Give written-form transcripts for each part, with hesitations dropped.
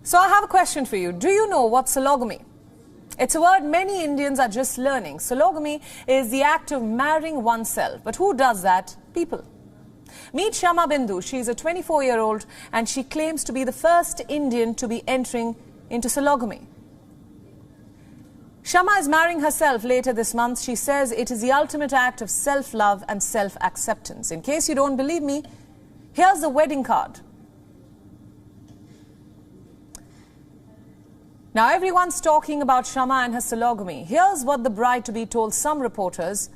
So I have a question for you. Do you know what sologamy? It's a word many Indians are just learning. Sologamy is the act of marrying oneself. But who does that? People. Meet Shama Bindu. She is a 24-year-old and she claims to be the first Indian to be entering into sologamy. Shama is marrying herself later this month. She says it is the ultimate act of self-love and self-acceptance. In case you don't believe me, here's the wedding card. Now everyone's talking about Shama and her sologamy. Here's what the bride-to-be told some reporters.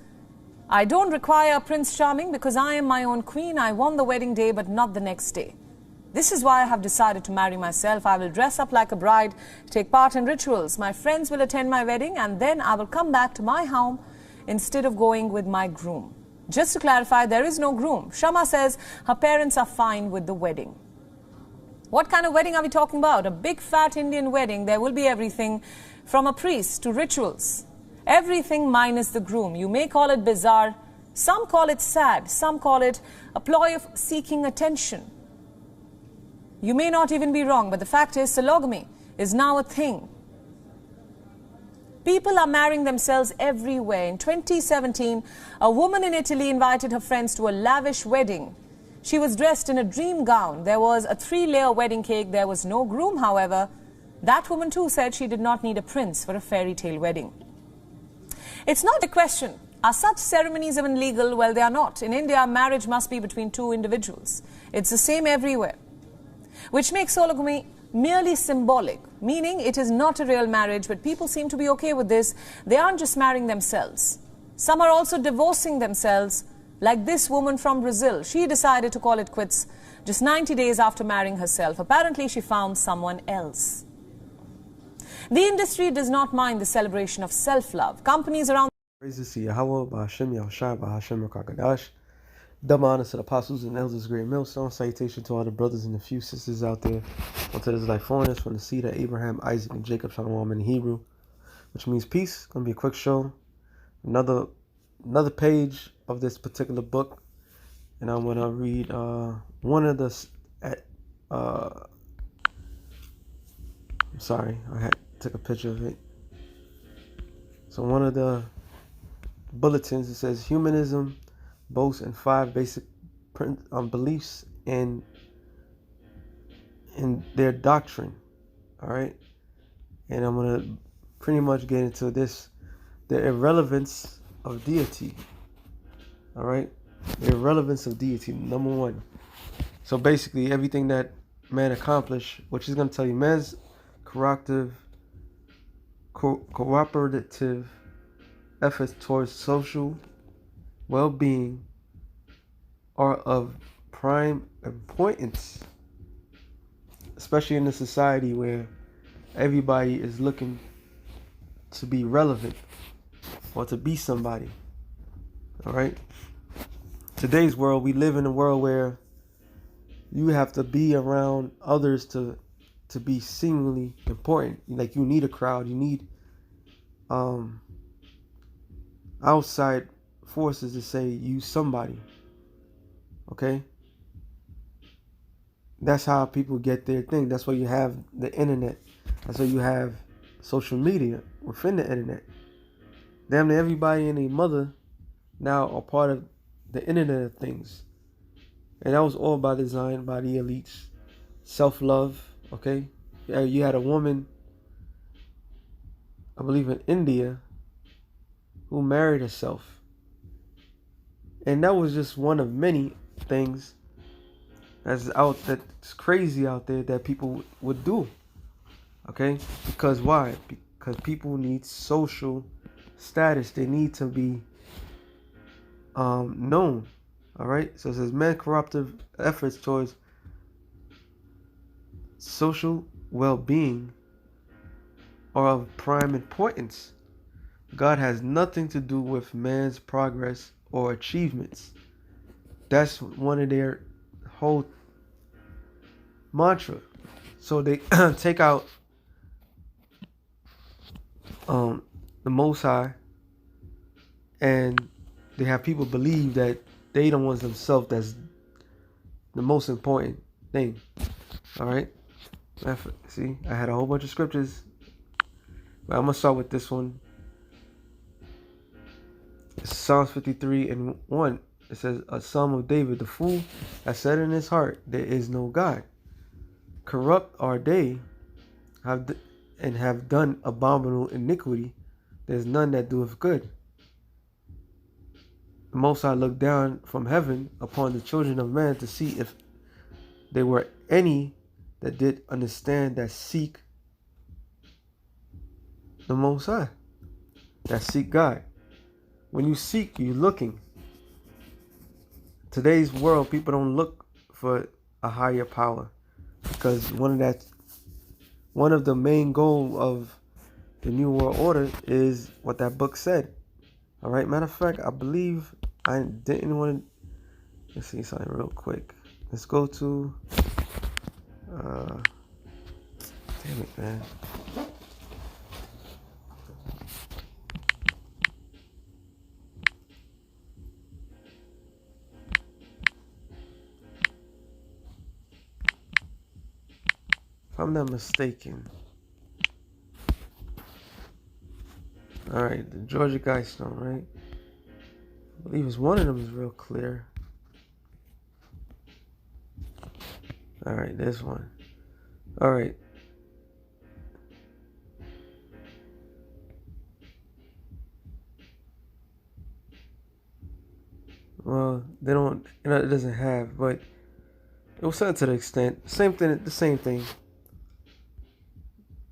I don't require a Prince Charming because I am my own queen. I want the wedding day but not the next day. This is why I have decided to marry myself. I will dress up like a bride, take part in rituals. My friends will attend my wedding and then I will come back to my home instead of going with my groom. Just to clarify, there is no groom. Shama says her parents are fine with the wedding. What kind of wedding are we talking about? A big fat Indian wedding. There will be everything from a priest to rituals. Everything minus the groom. You may call it bizarre. Some call it sad. Some call it a ploy of seeking attention. You may not even be wrong, but the fact is sologamy is now a thing. People are marrying themselves everywhere. In 2017, a woman in Italy invited her friends to a lavish wedding. She was dressed in a dream gown. There was a 3-layer wedding cake. There was no groom, however. That woman too said she did not need a prince for a fairy tale wedding. It's not a question. Are such ceremonies even legal? Well, they are not. In India, marriage must be between two individuals. It's the same everywhere, which makes sologamy merely symbolic, meaning it is not a real marriage, but people seem to be okay with this. They aren't just marrying themselves. Some are also divorcing themselves, like this woman from Brazil. She decided to call it quits just 90 days after marrying herself. Apparently, she found someone else. The industry does not mind the celebration of self-love. Companies around... Praises to Yahweh, Bahashem Yahushua, Bahashem Rakakadash. Double honor to the apostles and elders, great millstone. Salutation to all the brothers and the few sisters out there. Unto this life foreigners from the seed of Abraham, Isaac, and Jacob, Shalom in Hebrew, which means peace. Gonna be a quick show. Another page of this particular book, and I'm gonna read one of the. I'm sorry, took a picture of it. So one of the bulletins, it says humanism boasts in 5 basic beliefs in their doctrine. All right, and I'm gonna pretty much get into this: the irrelevance of deity. All right, the irrelevance of deity, number 1. So basically, everything that man accomplished, which is gonna tell you, man's cooperative efforts towards social well-being are of prime importance, especially in a society where everybody is looking to be relevant or to be somebody. All right, today's world, we live in a world where you have to be around others to be seemingly important. Like, you need a crowd, you need outside forces to say you somebody. Okay, that's how people get their thing. That's why you have the internet. That's why you have social media within the internet. Damn near everybody and their mother now are part of the Internet of Things, and that was all by design by the elites. Self-love. Okay, you had a woman, I believe in India, who married herself. And that was just one of many things that's crazy out there that people would do. Okay? Because why? Because people need social status. They need to be known. All right? So it says, man's corruptive efforts towards social well-being are of prime importance. God has nothing to do with man's progress or achievements. That's one of their whole mantra. So they take out the Most High, and they have people believe that they the ones themselves that's the most important thing. All right. See, I had a whole bunch of scriptures, but I'm going to start with this one. It's Psalms 53 and 1. It says, a Psalm of David, the fool has said in his heart, there is no God. Corrupt are they, and have done abominable iniquity. There's none that doeth good. The Most High looked down from heaven upon the children of man to see if there were any that did understand, that seek the Most High, that seek God. When you seek, you're looking. Today's world, people don't look for a higher power, because one of the main goals of the New World Order is what that book said. All right. Matter of fact, I believe I didn't want to. Let's see something real quick. Let's go to. Damn it, man. If I'm not mistaken. Alright, the Georgia Guidestone, right? I believe it's one of them is real clear. Alright, this one. Alright. Well, they don't, it doesn't have, but it was something to the extent. The same thing.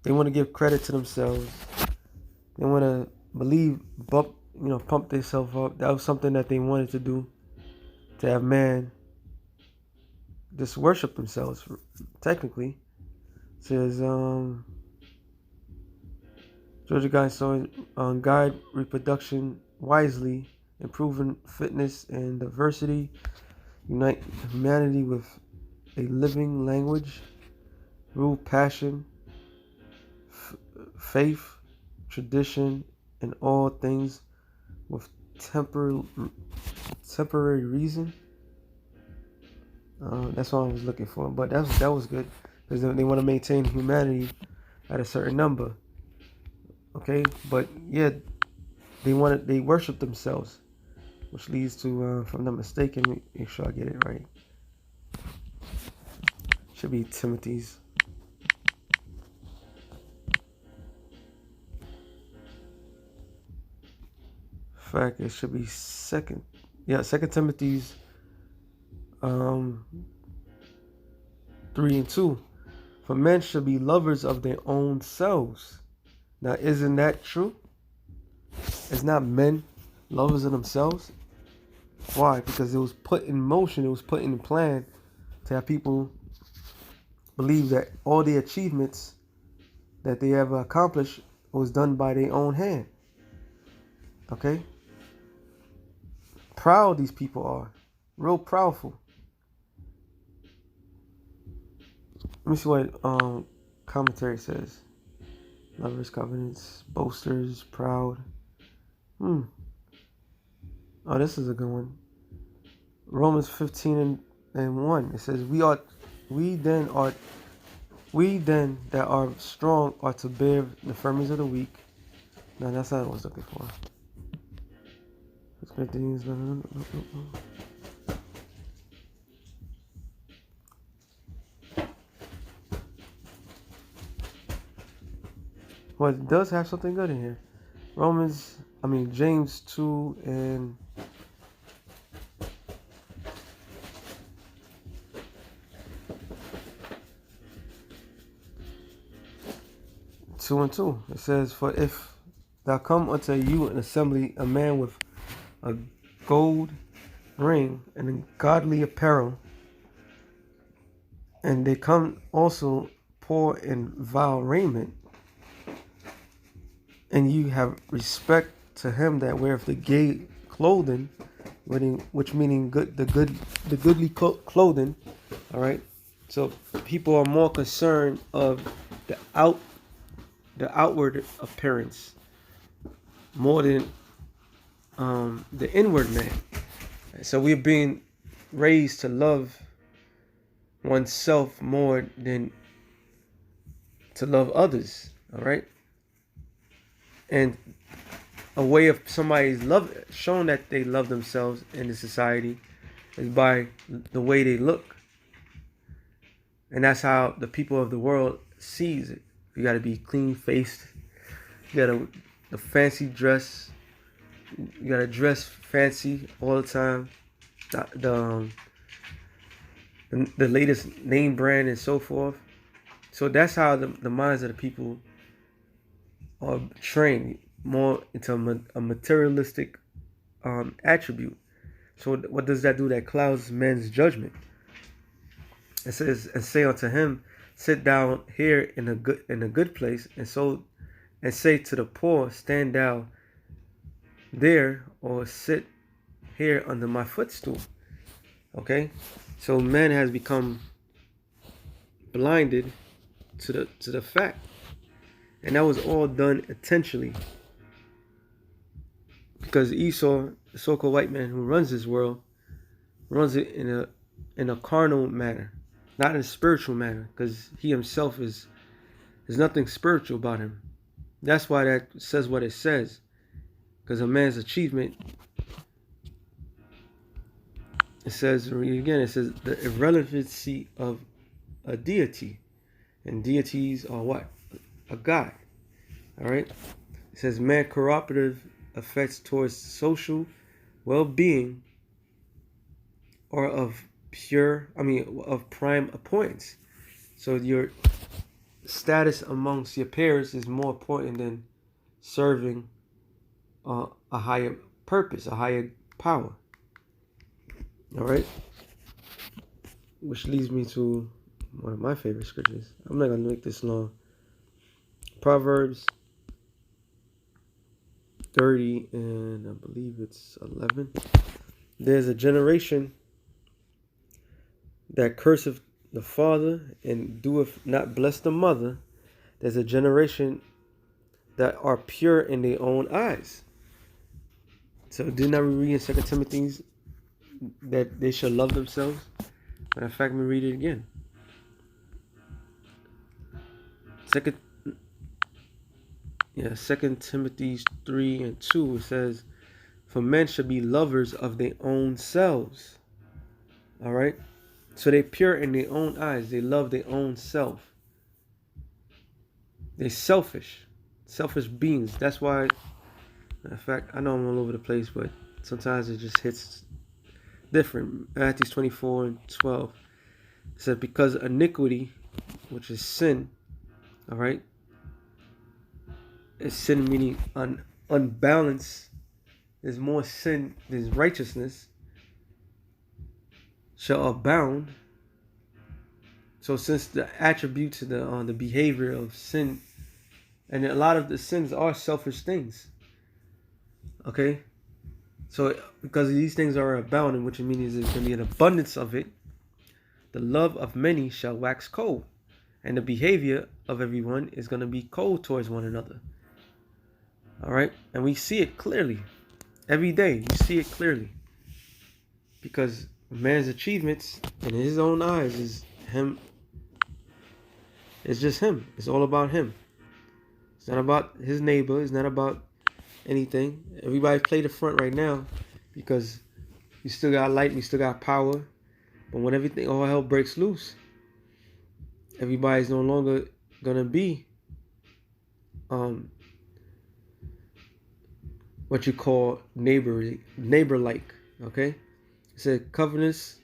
They want to give credit to themselves. They want to pump themselves up. That was something that they wanted to do. To have man just worship themselves, technically. It says, Georgia Guidestone on guide reproduction wisely, improving fitness and diversity, unite humanity with a living language, rule passion, faith, tradition, and all things with temporary reason. That's what I was looking for, but that was good, because they want to maintain humanity at a certain number. Okay, but yeah, they worship themselves, which leads to, if I'm not mistaken, make sure I get it right. Should be Timothy's. In fact, it should be Second Timothy's 3:2. For men should be lovers of their own selves. Now, isn't that true? It's not men lovers of themselves. Why? Because it was put in motion, it was put in plan to have people believe that all the achievements that they ever accomplished was done by their own hand. Okay? Proud these people are. Real proudful. Let me see what commentary says. Lovers, covenants, boasters, proud. Oh, this is a good one. Romans 15 and 1. It says, we then that are strong are to bear the infirmities of the weak. No, that's not what I was looking for. Well, it does have something good in here. James 2 and 2:2. It says, for if thou come unto you an assembly, a man with a gold ring and a godly apparel, and they come also poor in vile raiment, and you have respect to him that weareth the gay clothing, which meaning the goodly clothing. All right. So people are more concerned of the outward appearance more than the inward man. So we're being raised to love oneself more than to love others. All right. And a way of somebody's love, showing that they love themselves in the society, is by the way they look. And that's how the people of the world sees it. You got to be clean faced. You got to the fancy dress. You got to dress fancy all the time. The latest name brand and so forth. So that's how the minds of the people are trained more into a materialistic attribute. So what does that do? That clouds men's judgment. It says, and say unto him, sit down here in a good place, and say to the poor, stand down there, or sit here under my footstool. Okay, so man has become blinded to the fact, and that was all done intentionally, because Esau, the so-called white man who runs this world, runs it in a carnal manner, not in a spiritual manner, because he himself there's nothing spiritual about him. That's why that says what it says, because a man's achievement, it says, read again, it says the irrelevancy of a deity, and deities are what? A god. All right. It says man cooperative effects towards social well-being or of prime importance. So your status amongst your peers is more important than serving a higher purpose, a higher power. All right, which leads me to one of my favorite scriptures. I'm not gonna make this long. Proverbs 30 and I believe it's 11. There's a generation that curseth the father and doeth not bless the mother. There's a generation that are pure in their own eyes. So didn't I read in 2 Timothy that they shall love themselves? Matter of fact, let me read it again. Second Timothy 3 and 2, it says, for men should be lovers of their own selves. All right. So they're pure in their own eyes. They love their own self. They're selfish beings. That's why, in fact, I know I'm all over the place, but sometimes it just hits different. Matthew 24 and 12. It says, because iniquity, which is sin, all right, is sin meaning unbalanced. There's more sin, there's righteousness, shall abound. So since the attributes of the behavior of sin, and a lot of the sins are selfish things. Okay, so because these things are abounding, which means there's going to be an abundance of it, the love of many shall wax cold, and the behavior of everyone is going to be cold towards one another. All right, and we see it clearly every day. You see it clearly because man's achievements in his own eyes is him. It's just him. It's all about him. It's not about his neighbor. It's not about anything. Everybody play the front right now because we still got light. We still got power. But when everything, all hell breaks loose, everybody's no longer gonna be what you call neighbor-like. Okay, it said covenants,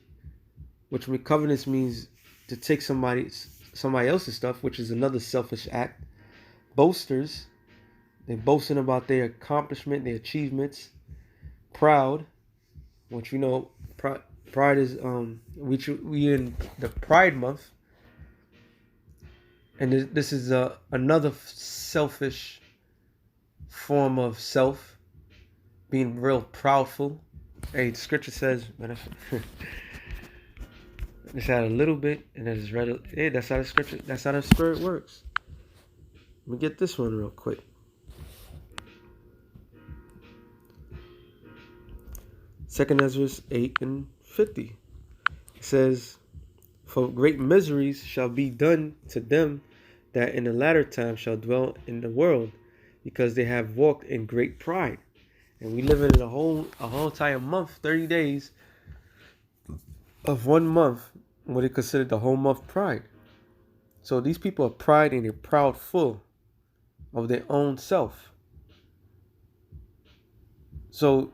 which covenants means to take somebody else's stuff, which is another selfish act. Boasters, they're boasting about their accomplishment, their achievements. Proud, which we know pride is we in the Pride Month, and this is another selfish form of self, being real proudful. Hey, the scripture says, just add a little bit, and then just read it. Hey, that's how the spirit works. Let me get this one real quick. Second Ezra 8 and 50. It says, for great miseries shall be done to them that in the latter time shall dwell in the world, because they have walked in great pride. And we live in a whole entire month, 30 days of 1 month, what they consider the whole month pride. So these people are pride and they're proud full of their own self. So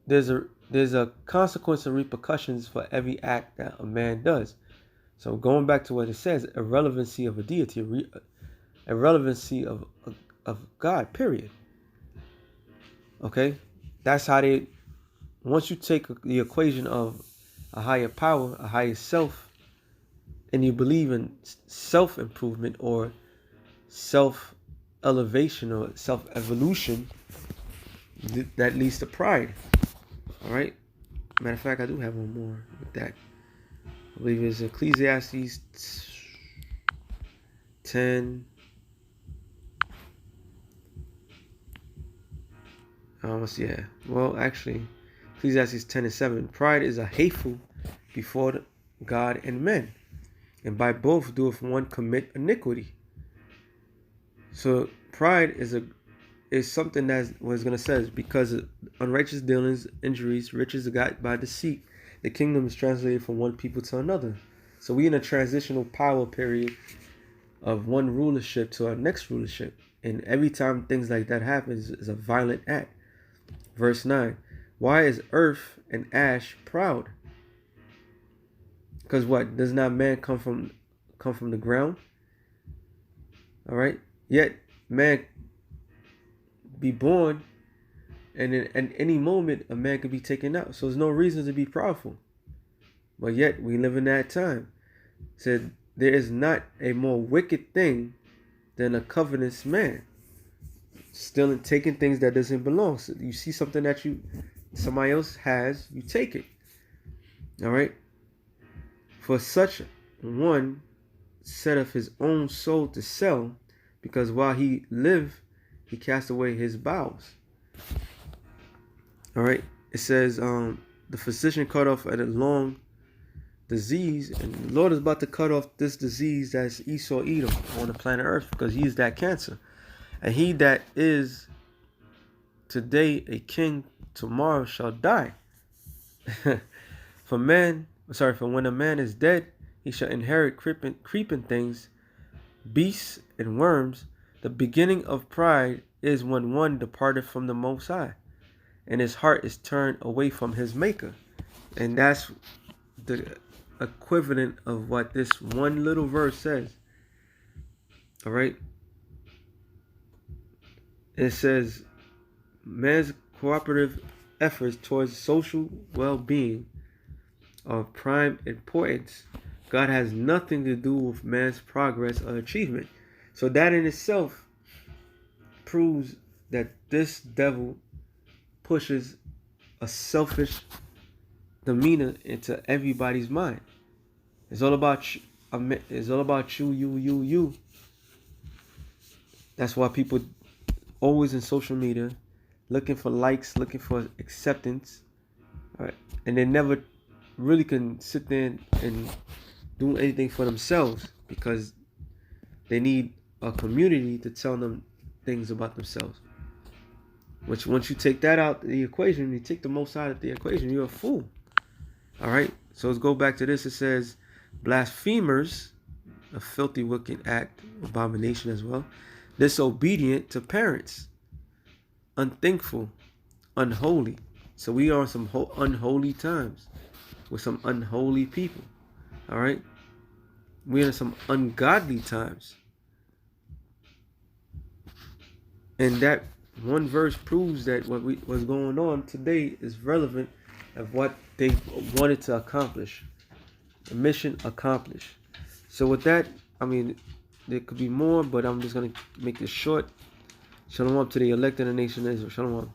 there's a consequence and repercussions for every act that a man does. So going back to what it says, irrelevancy of a deity, irrelevancy of God, period. Okay? That's how they, once you take the equation of a higher power, a higher self, and you believe in self-improvement or self-elevation or self-evolution, that leads to pride. All right? Matter of fact, I do have one more with that. I believe it's Ecclesiastes 10. Well, actually, Ecclesiastes 10:7. Pride is a hateful before God and men, and by both doeth one commit iniquity. So pride is something that was going to say, because of unrighteous dealings, injuries, riches are got by deceit, the kingdom is translated from one people to another. So we in a transitional power period of one rulership to our next rulership. And every time things like that happens is a violent act. Verse 9. Why is earth and ash proud? Because what? Does not man come from the ground? All right. Yet man be born, and at any moment a man could be taken out. So there's no reason to be proudful. But yet we live in that time. It said there is not a more wicked thing than a covetous man, stealing, taking things that doesn't belong. So you see something that somebody else has, you take it. All right. For such one setteth his own soul to sell, because while he lived, he cast away his bowels. All right. It says, the physician cut off at a long disease, and the Lord is about to cut off this disease that's Esau Edom on the planet Earth, because he is that cancer. And he that is today a king, tomorrow shall die. For when a man is dead, he shall inherit creeping things, beasts and worms. The beginning of pride is when one departed from the Most High, and his heart is turned away from his Maker. And that's the equivalent of what this one little verse says. All right. It says, man's cooperative efforts towards social well-being are of prime importance. God has nothing to do with man's progress or achievement. So that in itself proves that this devil pushes a selfish demeanor into everybody's mind. It's all about you. It's all about you. That's why people always in social media looking for likes, looking for acceptance. All right, and they never really can sit there and do anything for themselves, because they need a community to tell them things about themselves. Which, once you take that out of the equation, you take the most out of the equation, you're a fool. All right. So let's go back to this. It says, blasphemers, a filthy, wicked act, abomination as well. Disobedient to parents, unthankful, unholy. So we are in some unholy times with some unholy people. All right. We're in some ungodly times. And that one verse proves that what's going on today is relevant of what they wanted to accomplish. The mission accomplished. So with that, I mean, there could be more, but I'm just going to make this short. Shalom to the elect of the nation of Israel. Shalom.